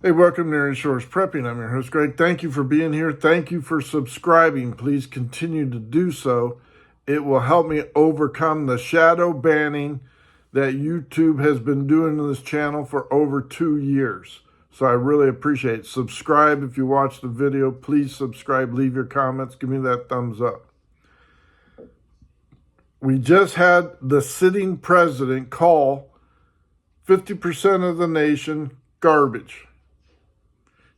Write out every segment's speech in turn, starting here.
Hey, welcome to Aaron Shores Prepping. I'm your host, Greg. Thank you for being here. Thank you for subscribing. Please continue to do so. It will help me overcome the shadow banning that YouTube has been doing to this channel for over 2 years. So I really appreciate it. Subscribe if you watch the video. Please subscribe. Leave your comments. Give me that thumbs up. We just had the sitting president call 50% of the nation garbage.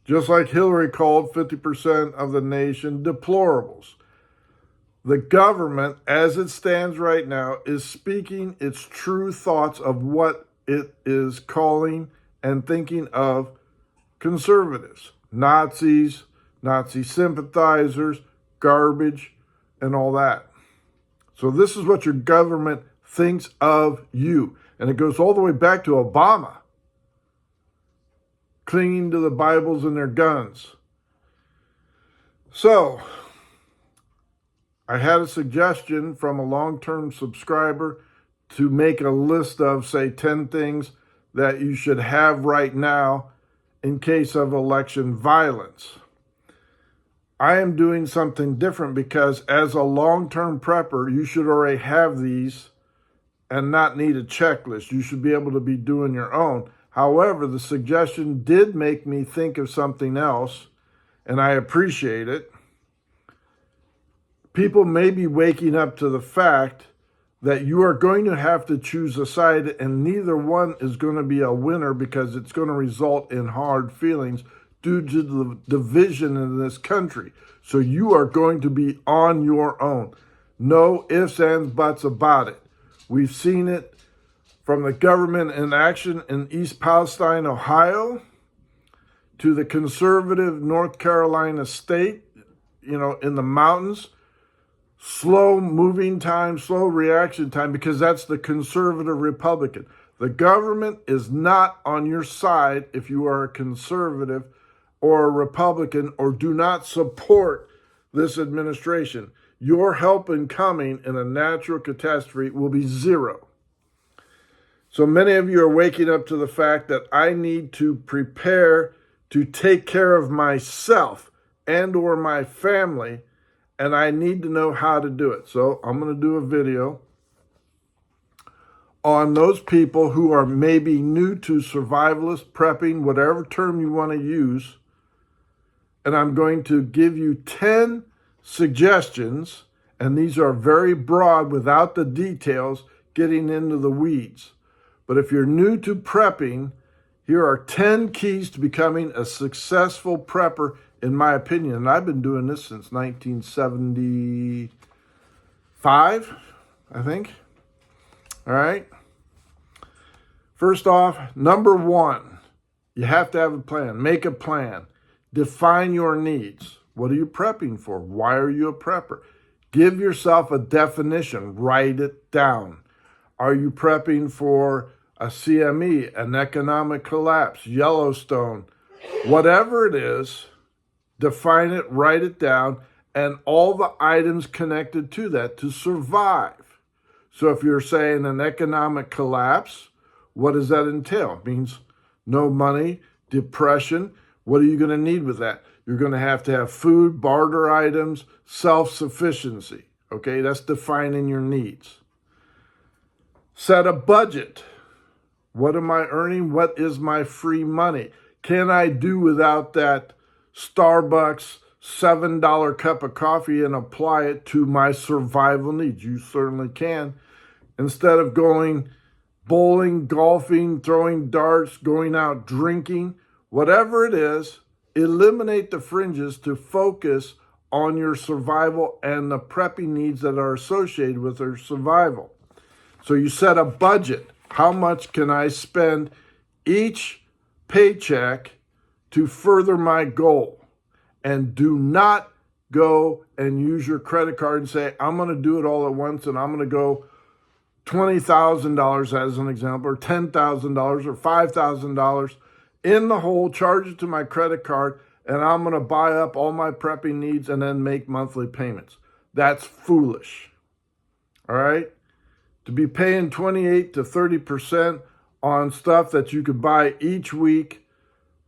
Just like Hillary called 50% of the nation deplorables. The government, as it stands right now, is speaking its true thoughts of what it is calling and thinking of conservatives, Nazis, Nazi sympathizers, garbage, and all that. So this is what your government thinks of you. And it goes all the way back to Obama, clinging to the Bibles and their guns. So, I had a suggestion from a long-term subscriber to make a list of, say, 10 things that you should have right now in case of election violence. I am doing something different because as a long-term prepper, you should already have these and not need a checklist. You should be able to be doing your own. However, the suggestion did make me think of something else, and I appreciate it. People may be waking up to the fact that you are going to have to choose a side, and neither one is going to be a winner because it's going to result in hard feelings due to the division in this country. So you are going to be on your own. No ifs, ands, buts about it. We've seen it from the government in action in East Palestine, Ohio, to the conservative North Carolina state, in the mountains. Slow moving time, slow reaction time, because that's the conservative Republican. The government is not on your side if you are a conservative or a Republican or do not support this administration. Your help in coming in a natural catastrophe will be zero. So many of you are waking up to the fact that I need to prepare to take care of myself and or my family, and I need to know how to do it. So I'm going to do a video on those people who are maybe new to survivalist, prepping, whatever term you want to use. And I'm going to give you 10 suggestions, and these are very broad without the details getting into the weeds. But if you're new to prepping, here are 10 keys to becoming a successful prepper, in my opinion. And I've been doing this since 1975, I think. All right. First off, number one, you have to have a plan. Make a plan. Define your needs. What are you prepping for? Why are you a prepper? Give yourself a definition. Write it down. Are you prepping for a CME, an economic collapse, Yellowstone, whatever it is? Define it, write it down, and all the items connected to that to survive. So if you're saying an economic collapse, what does that entail? It means no money, depression. What are you going to need with that? You're going to have food, barter items, self-sufficiency. Okay, that's defining your needs. Set a budget. What am I earning? What is my free money? Can I do without that Starbucks $7 cup of coffee and apply it to my survival needs? You certainly can. Instead of going bowling, golfing, throwing darts, going out drinking, whatever it is, eliminate the fringes to focus on your survival and the prepping needs that are associated with your survival. So you set a budget. How much can I spend each paycheck to further my goal? And do not go and use your credit card and say, I'm going to do it all at once and I'm going to go $20,000 as an example, or $10,000 or $5,000 in the hole, charge it to my credit card, and I'm going to buy up all my prepping needs and then make monthly payments. That's foolish. All right? To be paying 28 to 30% on stuff that you could buy each week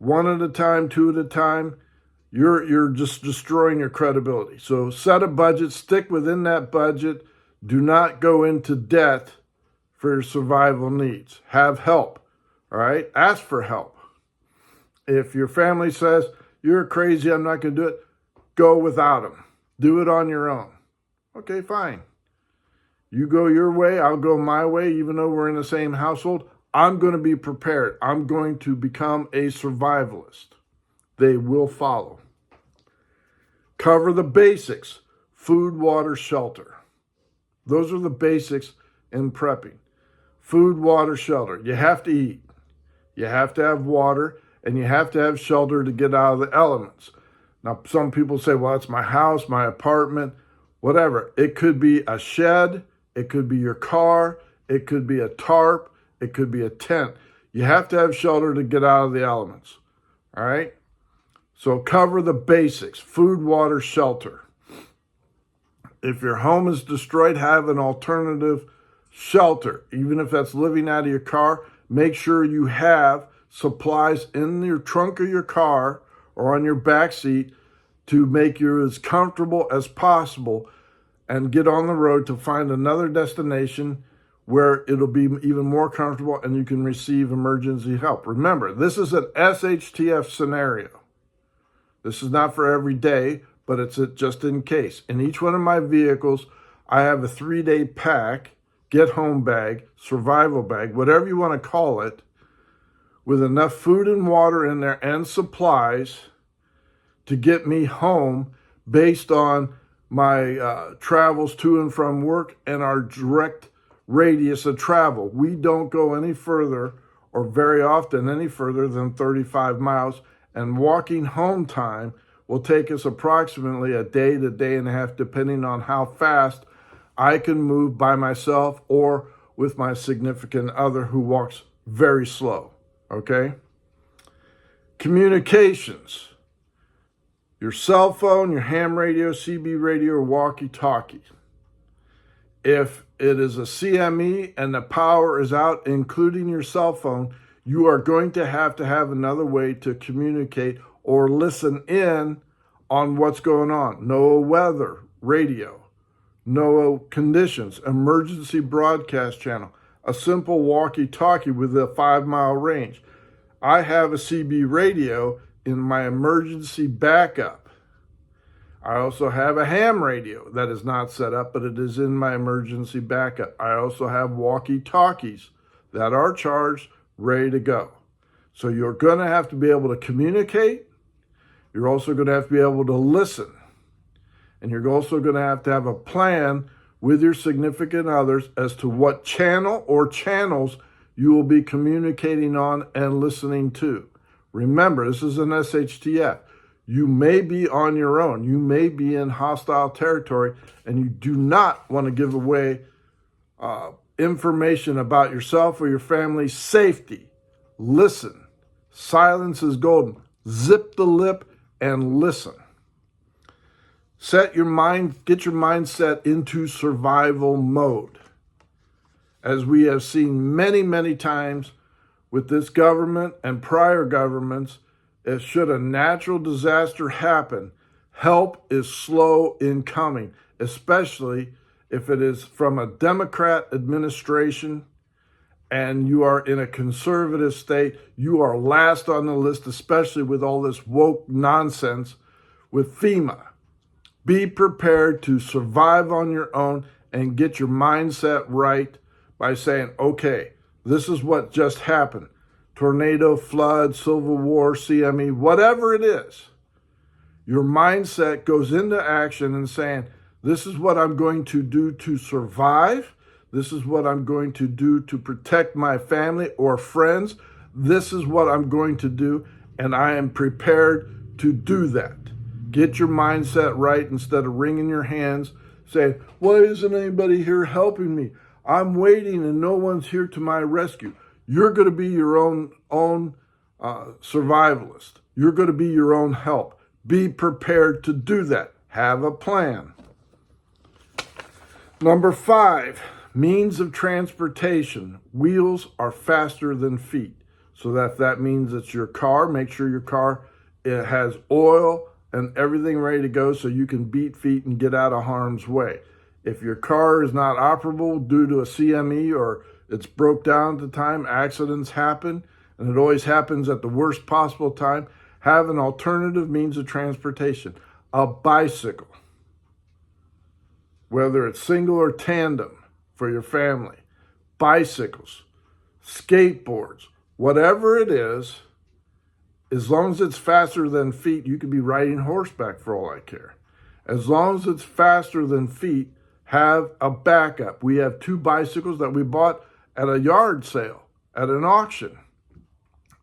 one at a time, two at a time, you're just destroying your credibility. So set a budget, stick within that budget. Do not go into debt for your survival needs. Have help, all right? Ask for help. If your family says, you're crazy, I'm not going to do it, go without them. Do it on your own. Okay, fine. You go your way, I'll go my way, even though we're in the same household. I'm going to be prepared. I'm going to become a survivalist. They will follow. Cover the basics. Food, water, shelter. Those are the basics in prepping. Food, water, shelter. You have to eat. You have to have water, and you have to have shelter to get out of the elements. Now, some people say, well, it's my house, my apartment, whatever. It could be a shed. It could be your car. It could be a tarp. It could be a tent. You have to have shelter to get out of the elements. All right? So cover the basics. Food, water, shelter. If your home is destroyed, have an alternative shelter. Even if that's living out of your car, make sure you have supplies in your trunk of your car or on your back seat to make you as comfortable as possible and get on the road to find another destination where it'll be even more comfortable and you can receive emergency help. Remember, this is an SHTF scenario. This is not for every day, but it's just in case. In each one of my vehicles, I have a 3-day pack, get home bag, survival bag, whatever you want to call it, with enough food and water in there and supplies to get me home based on my travels to and from work and our direct radius of travel. We don't go any further, or very often any further, than 35 miles, and walking home time will take us approximately a day to day and a half, depending on how fast I can move by myself or with my significant other who walks very slow, okay? Communications. Your cell phone, your ham radio, CB radio, or walkie-talkie. If it is a CME and the power is out, including your cell phone, you are going to have another way to communicate or listen in on what's going on. NOAA weather, radio, NOAA conditions, emergency broadcast channel, a simple walkie-talkie with a 5-mile range. I have a CB radio in my emergency backup. I also have a ham radio that is not set up, but it is in my emergency backup. I also have walkie-talkies that are charged, ready to go. So you're going to have to be able to communicate. You're also going to have to be able to listen. And you're also going to have a plan with your significant others as to what channel or channels you will be communicating on and listening to. Remember, this is an SHTF. You may be on your own. You may be in hostile territory, and you do not want to give away information about yourself or your family's safety. Listen. Silence is golden. Zip the lip and listen. Get your mindset into survival mode. As we have seen many, many times with this government and prior governments, if should a natural disaster happen, help is slow in coming, especially if it is from a Democrat administration and you are in a conservative state. You are last on the list, especially with all this woke nonsense with FEMA. Be prepared to survive on your own and get your mindset right by saying, okay, this is what just happened. Tornado, flood, civil war, CME, whatever it is. Your mindset goes into action and saying, this is what I'm going to do to survive. This is what I'm going to do to protect my family or friends. This is what I'm going to do, and I am prepared to do that. Get your mindset right instead of wringing your hands, saying, why isn't anybody here helping me? I'm waiting and no one's here to my rescue. You're going to be your own survivalist. You're going to be your own help. Be prepared to do that. Have a plan. Number 5, means of transportation. Wheels are faster than feet. So that if that means it's your car, make sure your car, it has oil and everything ready to go so you can beat feet and get out of harm's way. If your car is not operable due to a CME or it's broke down at the time, accidents happen, and it always happens at the worst possible time, have an alternative means of transportation. A bicycle, whether it's single or tandem for your family, bicycles, skateboards, whatever it is, as long as it's faster than feet, you could be riding horseback for all I care. As long as it's faster than feet, have a backup. We have 2 bicycles that we bought at a yard sale, at an auction.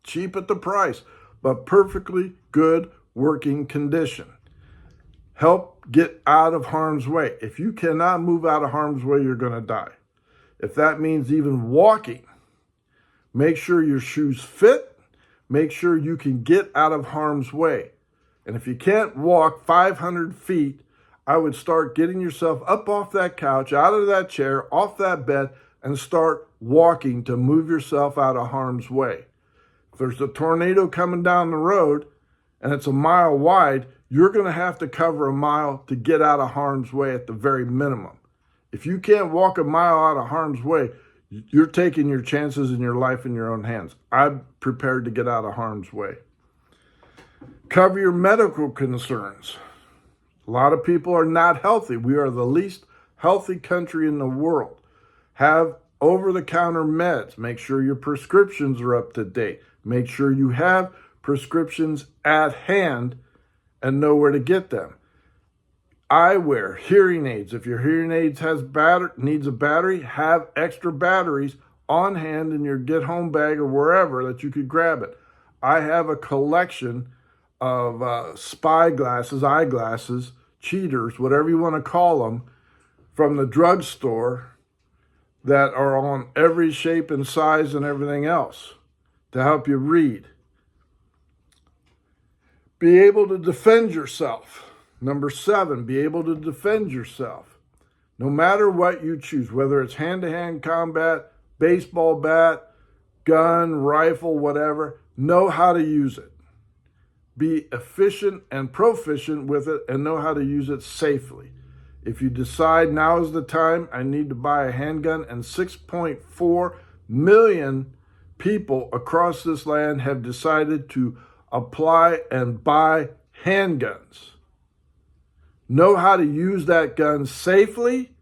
Cheap at the price, but perfectly good working condition. Help get out of harm's way. If you cannot move out of harm's way, you're going to die. If that means even walking, make sure your shoes fit. Make sure you can get out of harm's way. And if you can't walk 500 feet, I would start getting yourself up off that couch, out of that chair, off that bed, and start walking to move yourself out of harm's way. If there's a tornado coming down the road and it's a mile wide, you're going to have to cover a mile to get out of harm's way at the very minimum. If you can't walk a mile out of harm's way, you're taking your chances in your life in your own hands. I'm prepared to get out of harm's way. Cover your medical concerns. A lot of people are not healthy. We are the least healthy country in the world. Have over-the-counter meds. Make sure your prescriptions are up to date. Make sure you have prescriptions at hand and know where to get them. Eyewear, hearing aids. If your hearing aids needs a battery, have extra batteries on hand in your get-home bag or wherever that you could grab it. I have a collection of spy glasses, eyeglasses, cheaters, whatever you want to call them, from the drugstore that are on every shape and size and everything else to help you read. Be able to defend yourself. Number 7, be able to defend yourself. No matter what you choose, whether it's hand-to-hand combat, baseball bat, gun, rifle, whatever, know how to use it. Be efficient and proficient with it and know how to use it safely. If you decide now is the time, I need to buy a handgun, and 6.4 million people across this land have decided to apply and buy handguns. Know how to use that gun safely,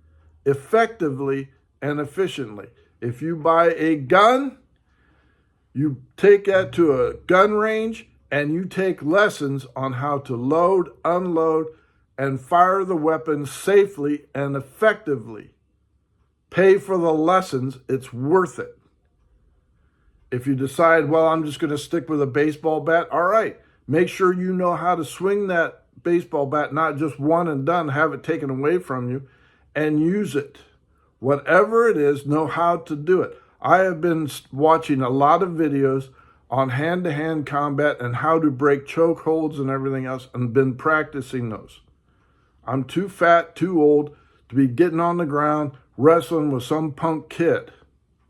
effectively, and efficiently. If you buy a gun, you take that to a gun range and you take lessons on how to load, unload, and fire the weapon safely and effectively. Pay for the lessons. It's worth it. If you decide, well, I'm just going to stick with a baseball bat, all right. Make sure you know how to swing that baseball bat, not just one and done, have it taken away from you, and use it. Whatever it is, know how to do it. I have been watching a lot of videos on hand-to-hand combat and how to break choke holds and everything else, and been practicing those. I'm too fat, too old to be getting on the ground wrestling with some punk kid.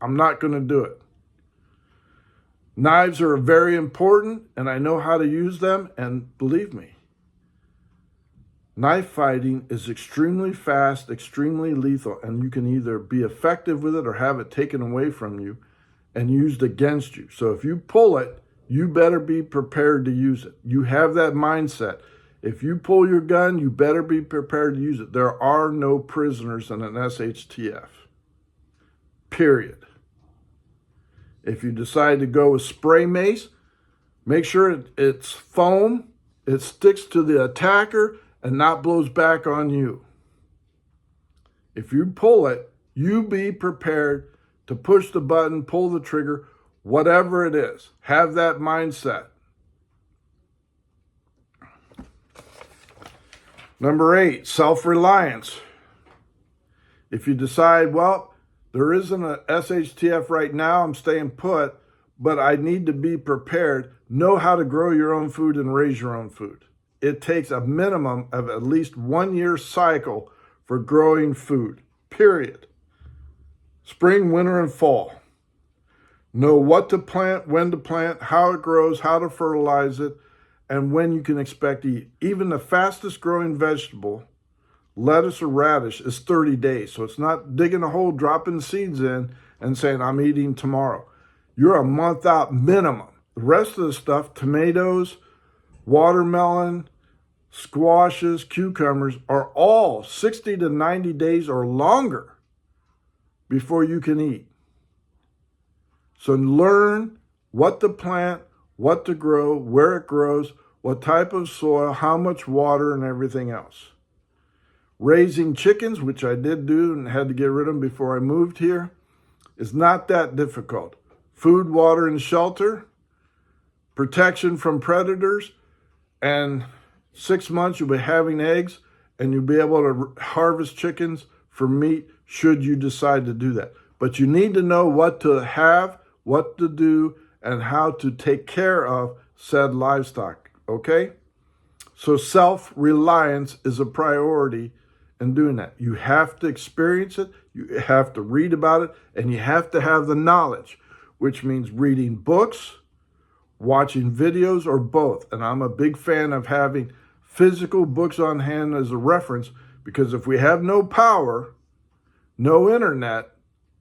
I'm not going to do it. Knives are very important, and I know how to use them, and believe me, knife fighting is extremely fast, extremely lethal, and you can either be effective with it or have it taken away from you and used against you. So if you pull it, you better be prepared to use it. You have that mindset. If you pull your gun, you better be prepared to use it. There are no prisoners in an SHTF. Period. If you decide to go with spray mace, make sure it's foam, it sticks to the attacker, and not blows back on you. If you pull it, you be prepared to push the button, pull the trigger, whatever it is. Have that mindset. Number 8, self-reliance. If you decide, well, there isn't a SHTF right now, I'm staying put, but I need to be prepared. Know how to grow your own food and raise your own food. It takes a minimum of at least 1 year cycle for growing food, period. Spring, winter, and fall. Know what to plant, when to plant, how it grows, how to fertilize it, and when you can expect to eat. Even the fastest growing vegetable, lettuce or radish, is 30 days. So it's not digging a hole, dropping seeds in, and saying, I'm eating tomorrow. You're a month out minimum. The rest of the stuff, tomatoes, watermelon, squashes, cucumbers, are all 60 to 90 days or longer before you can eat. So learn what to plant, what to grow, where it grows, what type of soil, how much water, and everything else. Raising chickens, which I did do and had to get rid of them before I moved here, is not that difficult. Food, water, and shelter, protection from predators, and 6 months you'll be having eggs, and you'll be able to harvest chickens for meat should you decide to do that. But you need to know what to have, what to do, and how to take care of said livestock, okay? So self-reliance is a priority in doing that. You have to experience it, you have to read about it, and you have to have the knowledge, which means reading books, watching videos, or both. And I'm a big fan of having physical books on hand as a reference, because if we have no power, no internet,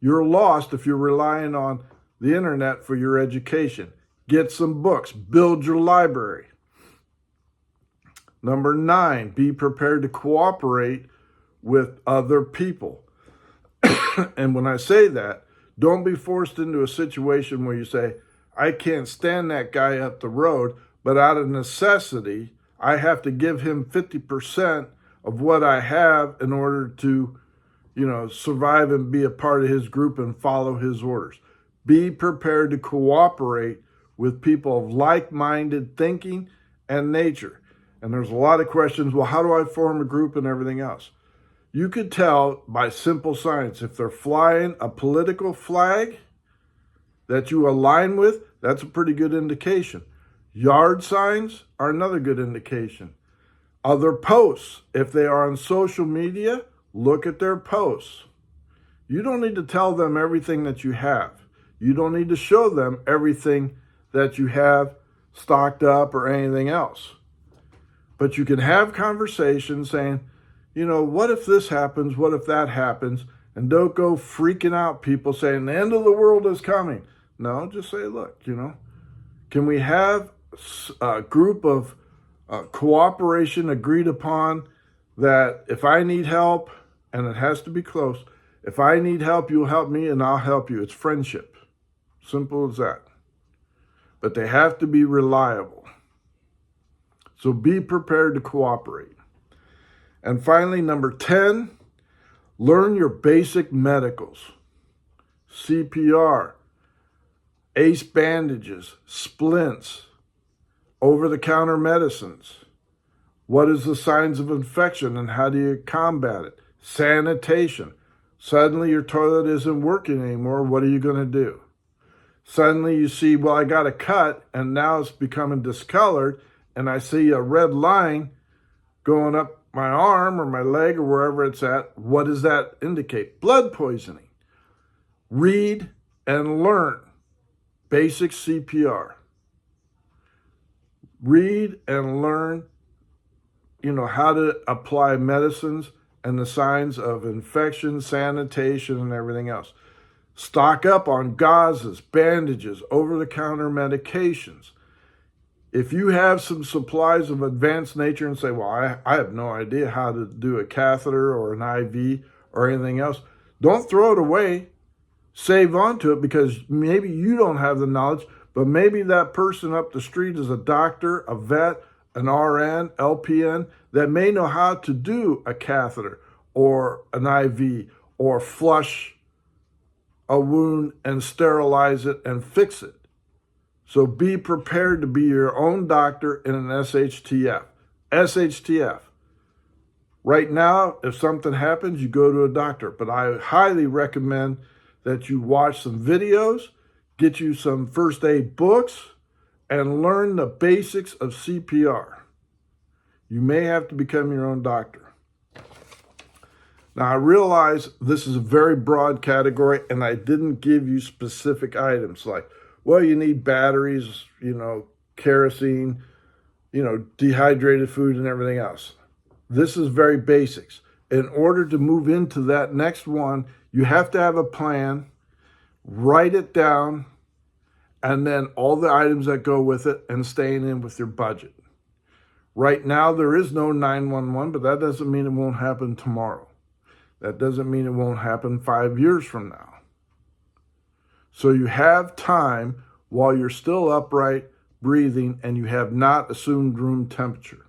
you're lost if you're relying on the internet for your education. Get some books, build your library. Number 9, be prepared to cooperate with other people. And when I say that, don't be forced into a situation where you say, I can't stand that guy up the road, but out of necessity, I have to give him 50% of what I have in order to, survive and be a part of his group and follow his orders. Be prepared to cooperate with people of like-minded thinking and nature. And there's a lot of questions, well, how do I form a group and everything else? You could tell by simple signs. If they're flying a political flag that you align with, that's a pretty good indication. Yard signs are another good indication. Other posts, if they are on social media, look at their posts. You don't need to tell them everything that you have. You don't need to show them everything that you have stocked up or anything else. But you can have conversations saying, what if this happens? What if that happens? And don't go freaking out people saying the end of the world is coming. No, just say, look, can we have a group of cooperation agreed upon that if I need help, and it has to be close, if I need help, you'll help me and I'll help you. It's friendship. Simple as that. But they have to be reliable. So be prepared to cooperate. And finally, number 10, learn your basic medicals. CPR, ACE bandages, splints, over-the-counter medicines. What is the signs of infection and how do you combat it? Sanitation. Suddenly your toilet isn't working anymore. What are you going to do? Suddenly you see, well, I got a cut and now it's becoming discolored and I see a red line going up my arm or my leg or wherever it's at. What does that indicate? Blood poisoning. Read and learn basic CPR. Read and learn, how to apply medicines and the signs of infection, sanitation, and everything else. Stock up on gauzes, bandages, over-the-counter medications. If you have some supplies of advanced nature and say, well, I have no idea how to do a catheter or an IV or anything else, don't throw it away. Save on to it because maybe you don't have the knowledge, but maybe that person up the street is a doctor, a vet, an RN, LPN that may know how to do a catheter or an IV or flush a wound and sterilize it and fix it. So be prepared to be your own doctor in an SHTF. SHTF. Right now, if something happens, you go to a doctor. But I highly recommend that you watch some videos, get you some first aid books, and learn the basics of CPR. You may have to become your own doctor. Now, I realize this is a very broad category, and I didn't give you specific items like, well, you need batteries, kerosene, dehydrated food and everything else. This is very basics. In order to move into that next one, you have to have a plan, write it down, and then all the items that go with it, and staying in with your budget. Right now, there is no 911, but that doesn't mean it won't happen tomorrow. That doesn't mean it won't happen 5 years from now. So you have time while you're still upright, breathing, and you have not assumed room temperature.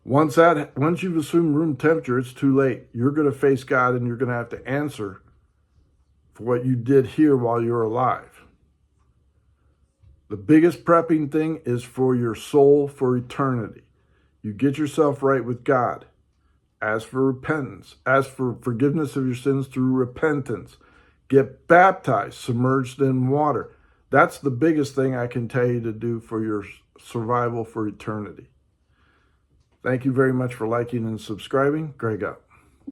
Once you've assumed room temperature, it's too late. You're going to face God, and you're going to have to answer for what you did here while you're alive. The biggest prepping thing is for your soul for eternity. You get yourself right with God. Ask for repentance. Ask for forgiveness of your sins through repentance. Get baptized, submerged in water. That's the biggest thing I can tell you to do for your survival for eternity. Thank you very much for liking and subscribing. Greg out.